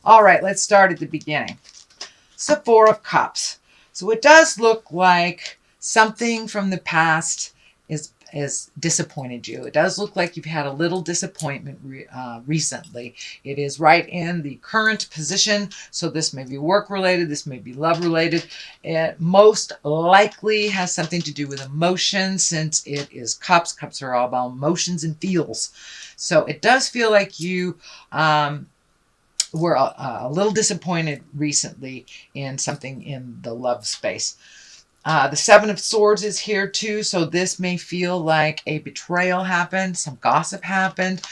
All right, let's start at the beginning. It's the Four of Cups. So it does look like something from the past is disappointed you. It does look like you've had a little disappointment recently. It is right in the current position. So this may be work related. This may be love related. It most likely has something to do with emotions, since it is cups. Cups are all about emotions and feels. So it does feel like you were a little disappointed recently in something in the love space. The Seven of Swords is here too, so this may feel like a betrayal happened, some gossip happened,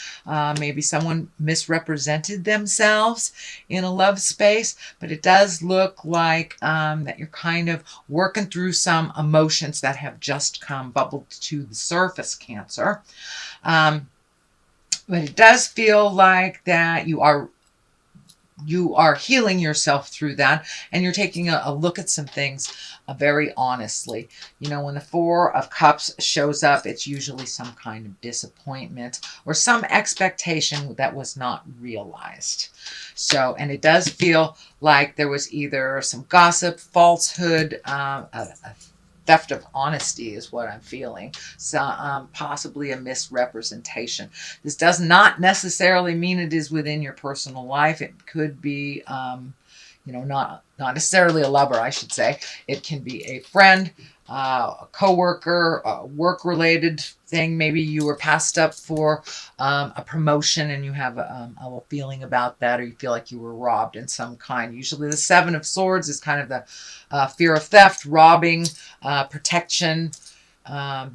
maybe someone misrepresented themselves in a love space, but it does look like that you're kind of working through some emotions that have just come bubbled to the surface, Cancer. But it does feel like that you are healing yourself through that, and you're taking a look at some things very honestly. You know, when the Four of Cups shows up, it's usually some kind of disappointment or some expectation that was not realized. So, and it does feel like there was either some gossip, falsehood, a theft of honesty is what I'm feeling. So possibly a misrepresentation. This does not necessarily mean it is within your personal life. It could be, not necessarily a lover, I should say. It can be a friend, a coworker, a work-related thing. Maybe you were passed up for a promotion and you have a feeling about that, or you feel like you were robbed in some kind. Usually the Seven of Swords is kind of the fear of theft, robbing, protection,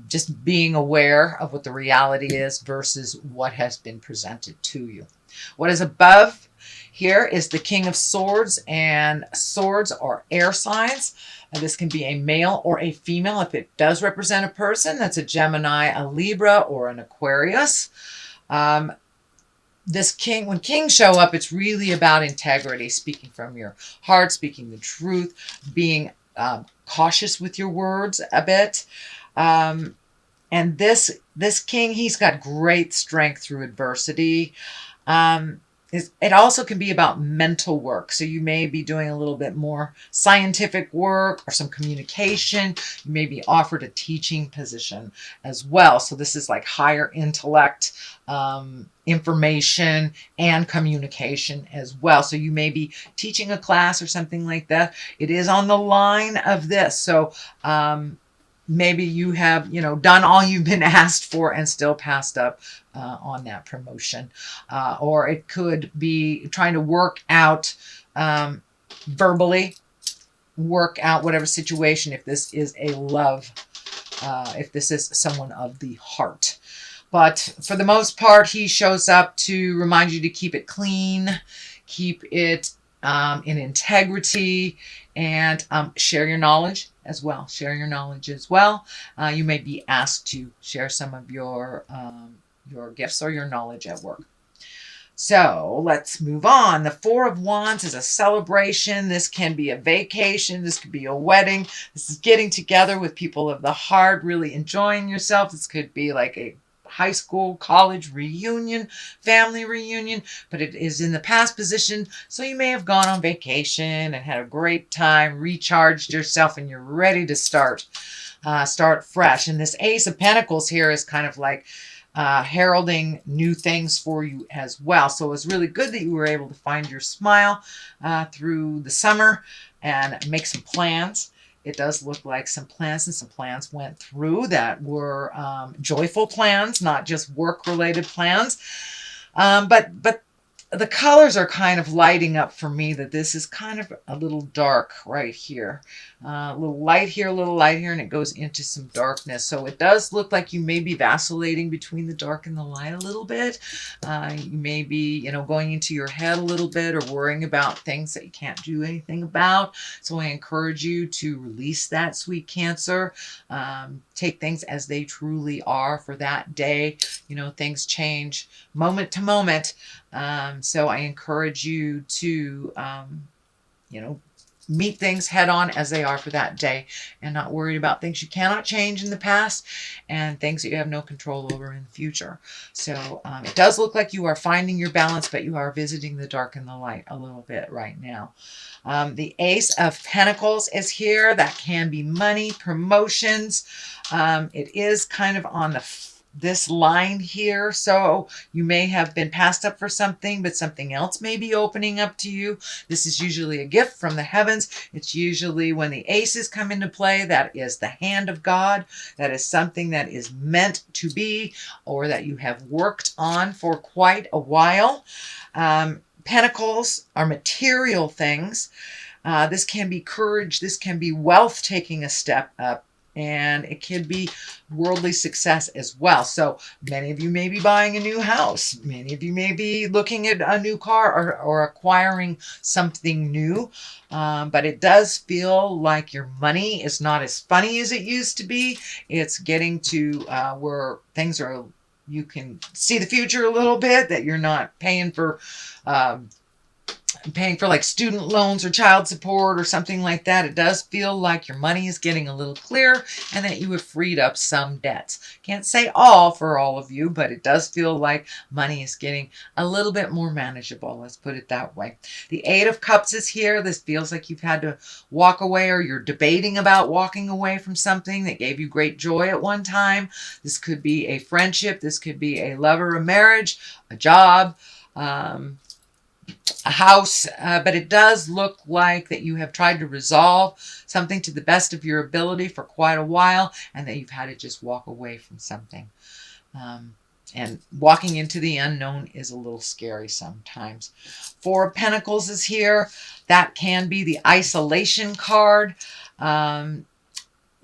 just being aware of what the reality is versus what has been presented to you. What is above here is the King of Swords, and swords are air signs. This can be a male or a female. If it does represent a person, that's a Gemini, a Libra, or an Aquarius. This king, when kings show up, it's really about integrity, speaking from your heart, speaking the truth, being cautious with your words a bit. And this king, he's got great strength through adversity. It also can be about mental work. So you may be doing a little bit more scientific work or some communication. You may be offered a teaching position as well. So this is like higher intellect, information, and communication as well. So you may be teaching a class or something like that. It is on the line of this. So maybe you have, done all you've been asked for and still passed up on that promotion. Or it could be trying to work out verbally, work out whatever situation, if this is a love, if this is someone of the heart. But for the most part, he shows up to remind you to keep it clean, keep it in integrity, and share your knowledge as well. Share your knowledge as well. You may be asked to share some of your gifts or your knowledge at work. So let's move on. The Four of Wands is a celebration. This can be a vacation. This could be a wedding. This is getting together with people of the heart, really enjoying yourself. This could be like a high school, college reunion, family reunion, but it is in the past position. So you may have gone on vacation and had a great time, recharged yourself, and you're ready to start fresh. And this Ace of Pentacles here is kind of like heralding new things for you as well. So it was really good that you were able to find your smile through the summer and make some plans. It does look like some plans went through that were joyful plans, not just work-related plans. But the colors are kind of lighting up for me that this is kind of a little dark right here. A little light here, a little light here, and it goes into some darkness. So it does look like you may be vacillating between the dark and the light a little bit. You may be, going into your head a little bit or worrying about things that you can't do anything about. So I encourage you to release that, sweet Cancer. Take things as they truly are for that day. Things change moment to moment. So I encourage you to, meet things head on as they are for that day, and not worried about things you cannot change in the past and things that you have no control over in the future. So it does look like you are finding your balance, but you are visiting the dark and the light a little bit right now. The Ace of Pentacles is here. That can be money, promotions. It is kind of on this line here, so you may have been passed up for something, but something else may be opening up to you. This is usually a gift from the heavens. It's usually when the aces come into play, that is the hand of God. That is something that is meant to be, or that you have worked on for quite a while. Pentacles are material things. This can be courage. This can be wealth taking a step up. And it could be worldly success as well. So many of you may be buying a new house. Many of you may be looking at a new car or acquiring something new. But it does feel like your money is not as funny as it used to be. It's getting to where things are, you can see the future a little bit, that you're not paying for like student loans or child support or something like that. It does feel like your money is getting a little clearer and that you have freed up some debts. Can't say all for all of you, but it does feel like money is getting a little bit more manageable. Let's put it that way. The Eight of Cups is here. This feels like you've had to walk away, or you're debating about walking away from something that gave you great joy at one time. This could be a friendship. This could be a lover, a marriage, a job, a house, but it does look like that you have tried to resolve something to the best of your ability for quite a while, and that you've had to just walk away from something. And walking into the unknown is a little scary sometimes. Four of Pentacles is here. That can be the isolation card.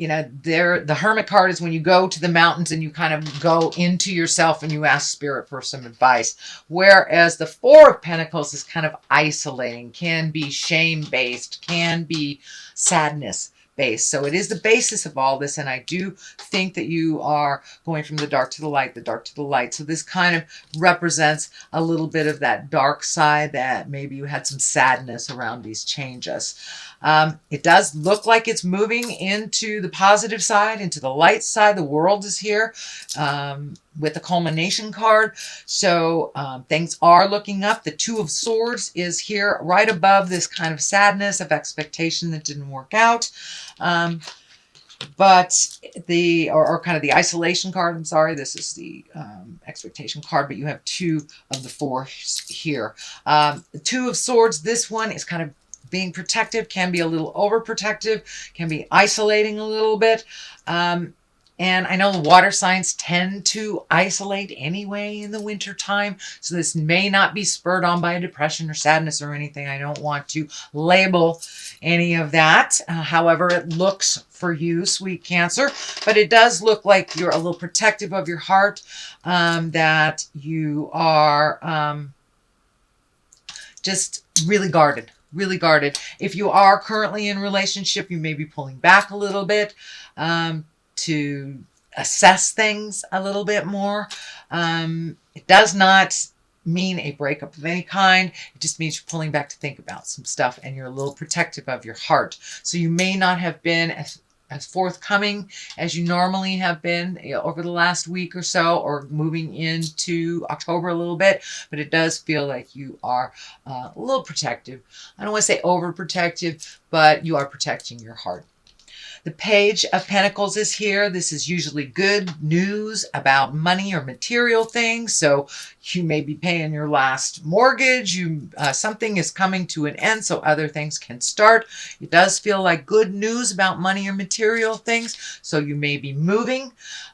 You know, the Hermit card is when you go to the mountains and you kind of go into yourself and you ask Spirit for some advice. Whereas the Four of Pentacles is kind of isolating, can be shame-based, can be sadness-based. So it is the basis of all this, and I do think that you are going from the dark to the light, the dark to the light. So this kind of represents a little bit of that dark side, that maybe you had some sadness around these changes. It does look like it's moving into the positive side, into the light side. The World is here with the culmination card. So things are looking up. The Two of Swords is here right above this kind of sadness of expectation that didn't work out. But or kind of the isolation card, I'm sorry, this is the expectation card, but you have two of the four here. The Two of Swords, this one is kind of being protective, can be a little overprotective, can be isolating a little bit. And I know the water signs tend to isolate anyway in the winter time. So this may not be spurred on by a depression or sadness or anything. I don't want to label any of that. However, it looks for you, sweet Cancer. But it does look like you're a little protective of your heart, that you are just really guarded. Really guarded. If you are currently in a relationship, you may be pulling back a little bit to assess things a little bit more. It does not mean a breakup of any kind. It just means you're pulling back to think about some stuff, and you're a little protective of your heart. So you may not have been as forthcoming as you normally have been over the last week or so, or moving into October a little bit, but it does feel like you are a little protective. I don't want to say overprotective, but you are protecting your heart. The Page of Pentacles is here. This is usually good news about money or material things. So you may be paying your last mortgage. Something is coming to an end, so other things can start. It does feel like good news about money or material things. So you may be moving.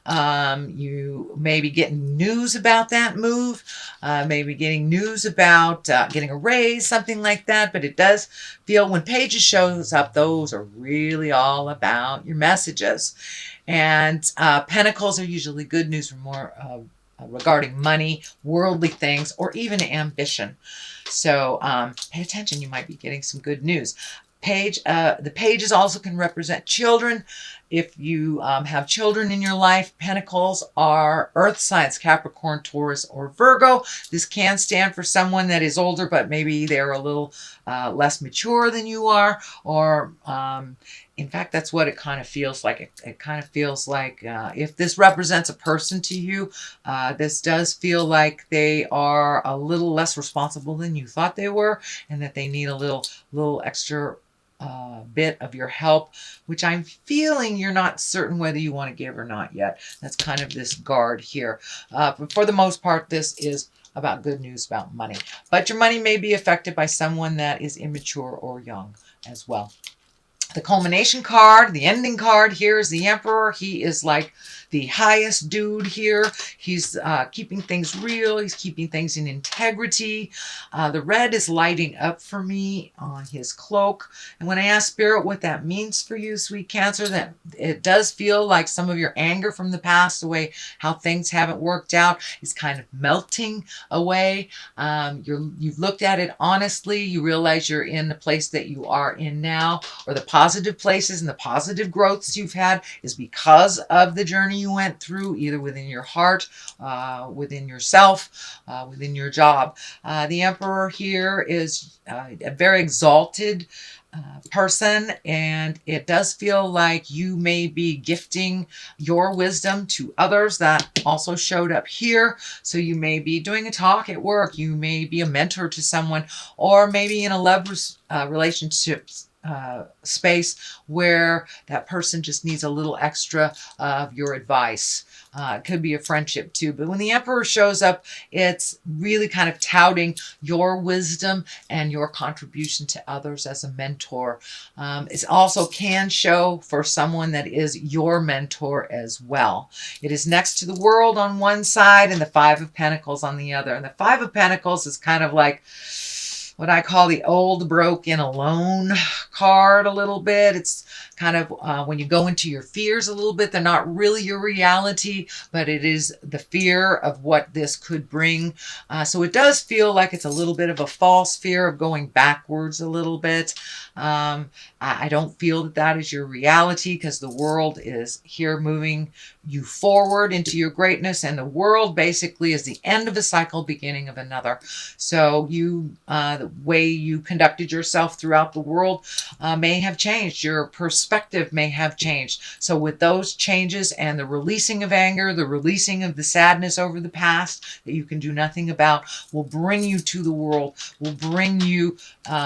You may be getting news about that move. Maybe getting news about getting a raise, something like that. But it does feel, when Pages shows up, those are really all about your messages. And Pentacles are usually good news for more regarding money, worldly things, or even ambition. So pay attention. You might be getting some good news. The pages also can represent children. If you have children in your life, Pentacles are earth signs, Capricorn, Taurus, or Virgo. This can stand for someone that is older, but maybe they're a little less mature than you are, or in fact, that's what it kind of feels like. It kind of feels like if this represents a person to you, this does feel like they are a little less responsible than you thought they were, and that they need a little extra bit of your help, which I'm feeling you're not certain whether you want to give or not yet. That's kind of this guard here. But for the most part, this is about good news about money. But your money may be affected by someone that is immature or young as well. The culmination card, the ending card here is the Emperor. He is like the highest dude here. He's keeping things real. He's keeping things in integrity. The red is lighting up for me on his cloak. And when I ask Spirit what that means for you, sweet Cancer, that it does feel like some of your anger from the past, the way how things haven't worked out, is kind of melting away. You've looked at it honestly. You realize you're in the place that you are in now, or the positive places and the positive growths you've had is because of the journey you went through, either within your heart, within yourself, within your job. The Emperor here is a very exalted person, and it does feel like you may be gifting your wisdom to others. That also showed up here. So you may be doing a talk at work, you may be a mentor to someone, or maybe in a love relationship space where that person just needs a little extra of your advice. It could be a friendship too. But when the Emperor shows up, it's really kind of touting your wisdom and your contribution to others as a mentor. It also can show for someone that is your mentor as well. It is next to the World on one side and the Five of Pentacles on the other. And the Five of Pentacles is kind of like what I call the old, broken, alone card a little bit. It's kind of when you go into your fears a little bit, they're not really your reality, but it is the fear of what this could bring. So it does feel like it's a little bit of a false fear of going backwards a little bit. I don't feel that that is your reality, because the World is here moving you forward into your greatness, and the World basically is the end of a cycle, beginning of another. So the way you conducted yourself throughout the world may have changed. Your perspective may have changed. So with those changes and the releasing of anger, the releasing of the sadness over the past that you can do nothing about, will bring you to the world, will bring you,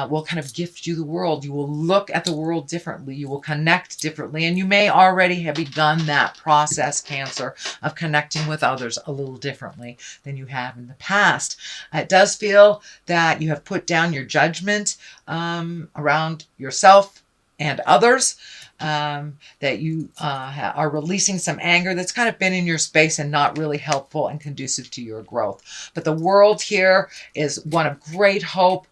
will kind of gift you the world. You will look at the world differently. You will connect differently. And you may already have begun that process, Cancer, of connecting with others a little differently than you have in the past. It does feel that you have put down your judgment around yourself and others, that you are releasing some anger that's kind of been in your space and not really helpful and conducive to your growth. But the World here is one of great hope.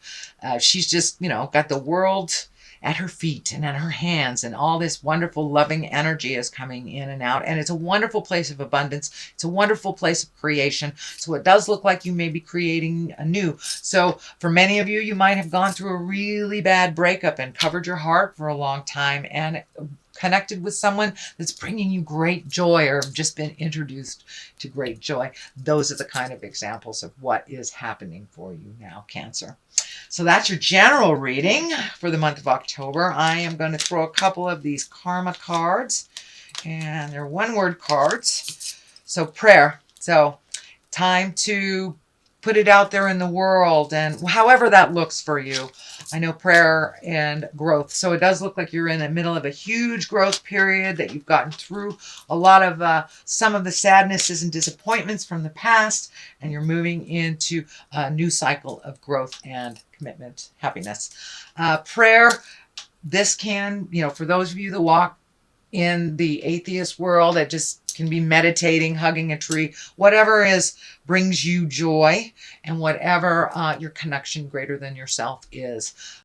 She's just, got the world at her feet and at her hands, and all this wonderful loving energy is coming in and out, and it's a wonderful place of abundance. It's a wonderful place of creation. So it does look like you may be creating anew. So for many of you, you might have gone through a really bad breakup and covered your heart for a long time and connected with someone that's bringing you great joy, or just been introduced to great joy. Those are the kind of examples of what is happening for you now, Cancer. So that's your general reading for the month of October. I am going to throw a couple of these karma cards, and they're one-word cards. So prayer. So time to put it out there in the world, and however that looks for you. I know prayer and growth. So it does look like you're in the middle of a huge growth period, that you've gotten through a lot of some of the sadnesses and disappointments from the past, and you're moving into a new cycle of growth and commitment, happiness. Prayer, this can, for those of you that walk in the atheist world, that just can be meditating, hugging a tree, whatever brings you joy, and whatever your connection greater than yourself is.